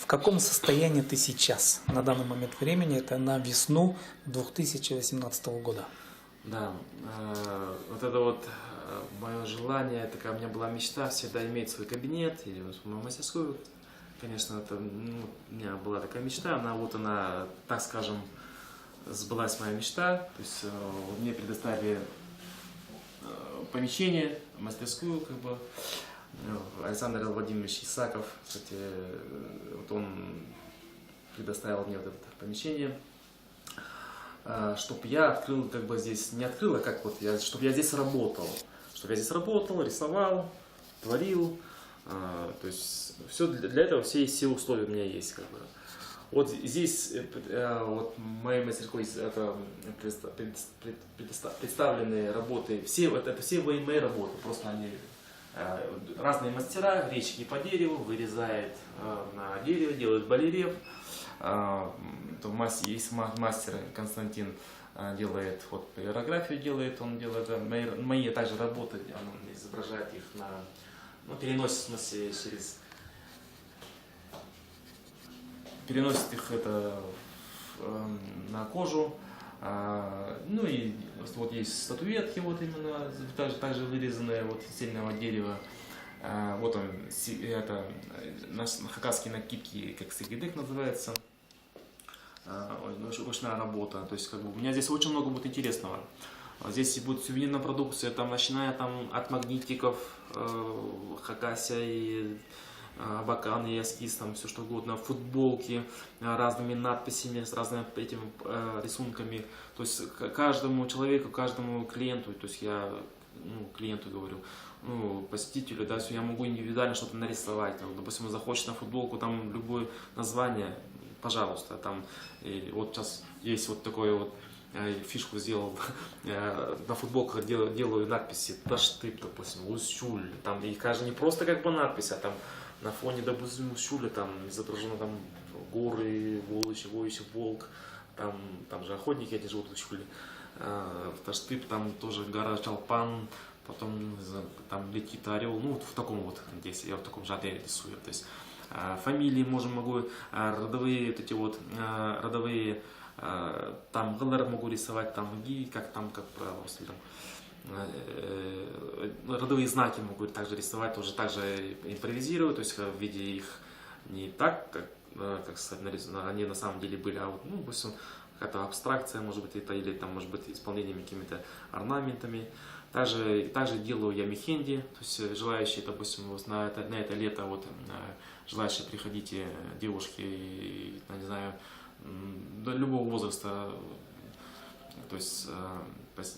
каком состоянии ты сейчас, на данный момент времени, это на весну 2018 года? Да, вот это вот мое желание, такая у меня была мечта всегда иметь свой кабинет или свою мастерскую. Конечно, это, у меня была такая мечта, она, так скажем, сбылась моя мечта. То есть мне предоставили помещение, мастерскую, как бы. Александр Владимирович Исаков, кстати, вот он предоставил мне вот это помещение, чтобы я открыл, как бы здесь, не открыл, а как вот чтобы я здесь работал, рисовал, творил, то есть все для этого, все условия у меня есть, как бы. Вот здесь вот моей мастерской представлены работы, это все мои работы, просто они разные мастера, речки по дереву, вырезает на дереве, делает барельеф. Есть мастер Константин, делает вот аэрографию, он делает мои также работы, он изображает их переносит, в смысле, переносит их на кожу. Ну и вот есть статуэтки, вот именно также вырезанные вот из цельного дерева. Вот он, это хакасские накидки, как сагидек называется, ручная работа. То есть как бы у меня здесь очень много будет интересного. Здесь будет сувенирная продукция, там начиная от магнитиков, хакася и абакан и эскиз, там все что угодно, футболки, разными надписями, с разными этими рисунками. То есть каждому человеку, каждому клиенту, то есть я клиенту говорю, посетителю, да, я могу индивидуально что-то нарисовать. Там, допустим, он захочет на футболку, там любое название, пожалуйста. Там, и вот сейчас есть вот такое вот, фишку сделал, на футболках делаю надписи Таштып, допустим, Усюль, там, и каждый не просто как бы надпись, а там на фоне, допустим, Усюля там изображено там горы, воющий волк, там же охотники эти живут в Усюле, Таштып, там тоже гора Чалпан, потом там летит орел, вот в таком вот, здесь я в таком жанре рисую, то есть фамилии могу, родовые вот эти вот, родовые, там галер могу рисовать, там ги, как правило, если там родовые знаки могу также рисовать, тоже также импровизирую, то есть в виде их не так, как сказать, они на самом деле были, а вот, допустим, какая-то абстракция, может быть, это, или там, может быть, исполнением какими-то орнаментами. Также делаю я мехенди, то есть желающие, допустим, на это лето, вот, желающие приходите, девушки, не знаю, до любого возраста, то есть,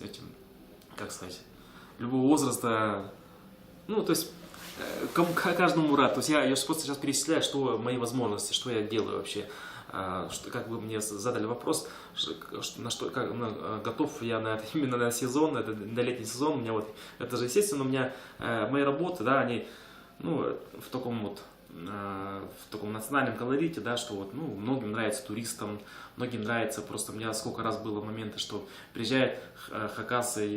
этим, как сказать, любого возраста, то есть, каждому рад. То есть я просто сейчас перечисляю, что мои возможности, что я делаю вообще. Как бы мне задали вопрос, готов я именно на сезон, на летний сезон. У меня вот, это же естественно, у меня мои работы, да, они в таком национальном колорите, да, что вот, многим нравится туристам, многим нравится, просто у меня сколько раз было моменты, что приезжают хакасы,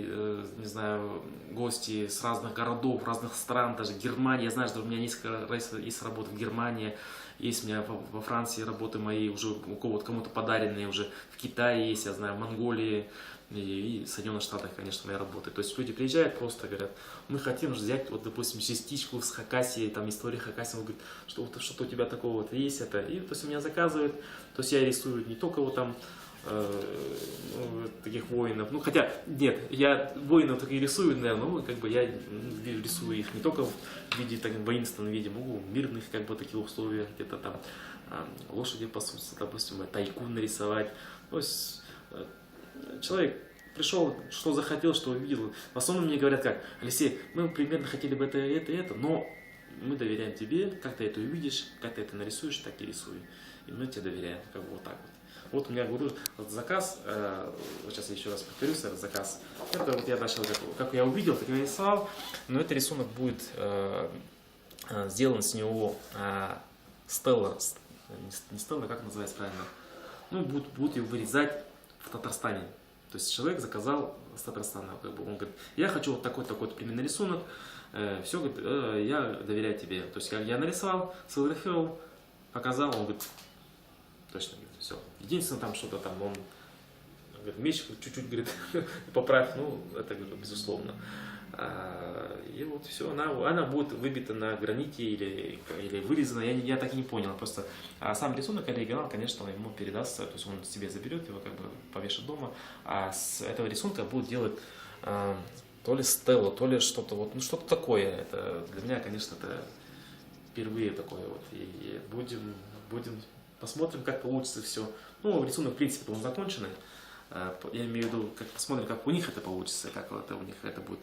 не знаю, гости с разных городов, разных стран, даже Германия, я знаю, что у меня несколько раз есть работы в Германии, есть у меня во Франции работы мои уже у кому-то подаренные, уже в Китае есть, я знаю, в Монголии и в Соединенных Штатах, конечно, мои работы. То есть люди приезжают, просто говорят, мы хотим взять, вот, допустим, частичку с Хакасии, там, истории Хакасии, он говорит, что-то у тебя такого вот есть, это, и то есть у меня заказывают, то есть я рисую не только вот там таких воинов, хотя, нет, я воинов так и рисую, наверное, как бы я рисую их не только в виде, так, воинственном виде, могу в мирных, как бы, таких условиях, где-то там лошади пасутся, допустим, тайку нарисовать, то есть человек пришел, что захотел, что увидел. В основном мне говорят как: Алексей, мы примерно хотели бы это, но мы доверяем тебе, как ты это увидишь, как ты это нарисуешь, так и рисуй. И мы тебе доверяем, как бы вот так вот. Вот у меня, говорю, вот заказ, вот сейчас я еще раз повторюсь, этот заказ. Это вот я начал, как я увидел, так я нарисовал, но этот рисунок будет сделан с него стелла, не стелла, как называется правильно, будут его вырезать в Татарстане. То есть человек заказал с Татарстана, как бы, он говорит, я хочу вот такой-то примерно рисунок, все, говорит, я доверяю тебе. То есть я нарисовал, сфотографировал, показал, он говорит, точно, говорит, все. Единственное, там что-то там, он говорит, меч чуть-чуть, говорит, поправь, ну, это, говорю, безусловно. И вот все, она будет выбита на граните или вырезана, я так и не понял, просто сам рисунок, оригинал, конечно, ему передастся, то есть он себе заберет его, как бы повешает дома, а с этого рисунка будет делать то ли стелу, то ли что-то вот, ну что-то такое, это для меня, конечно, это впервые такое вот, и будем, посмотрим, как получится все, ну, рисунок, в принципе, он законченный, я имею в виду, посмотрим, как у них это получится, как это у них это будет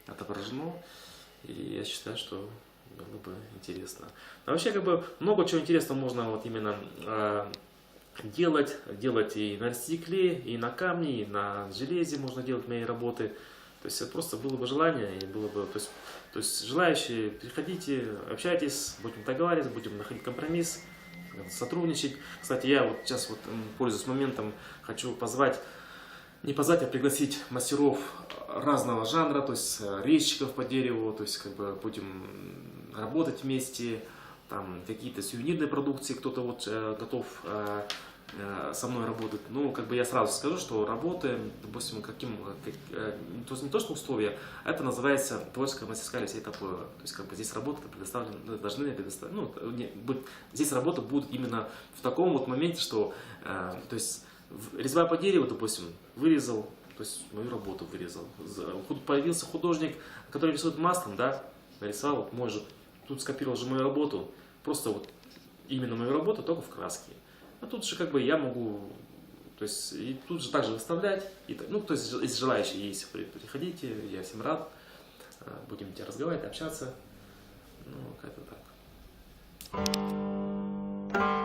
отображено, и я считаю, что было бы интересно. А вообще, как бы, много чего интересного можно вот именно делать и на стекле, и на камне, и на железе можно делать мои работы. То есть это просто было бы желание, и было бы, то есть желающие, приходите, общайтесь, будем договариваться, будем находить компромисс, сотрудничать. Кстати, я вот сейчас, вот, пользуясь моментом, хочу не позвать, а пригласить мастеров разного жанра, то есть резчиков по дереву, то есть как бы будем работать вместе, там какие-то сувенирные продукции, кто-то вот готов со мной работать. Ну, как бы я сразу скажу, что работаем, допустим, то есть не то, что условия, а это называется творческая мастерская Алексея Топоева. То есть как бы здесь работа должны предоставить, ну, здесь работа будет именно в таком вот моменте, что, то есть резьба по дереву, допустим, вырезал, то есть мою работу вырезал. Появился художник, который рисует маслом, да, нарисовал, вот мой же, тут скопировал же мою работу, просто вот именно мою работу, только в краске. А тут же как бы я могу, то есть и тут же также выставлять, ну, то есть если желающие есть, приходите, я всем рад, будем разговаривать, общаться, ну, как-то так.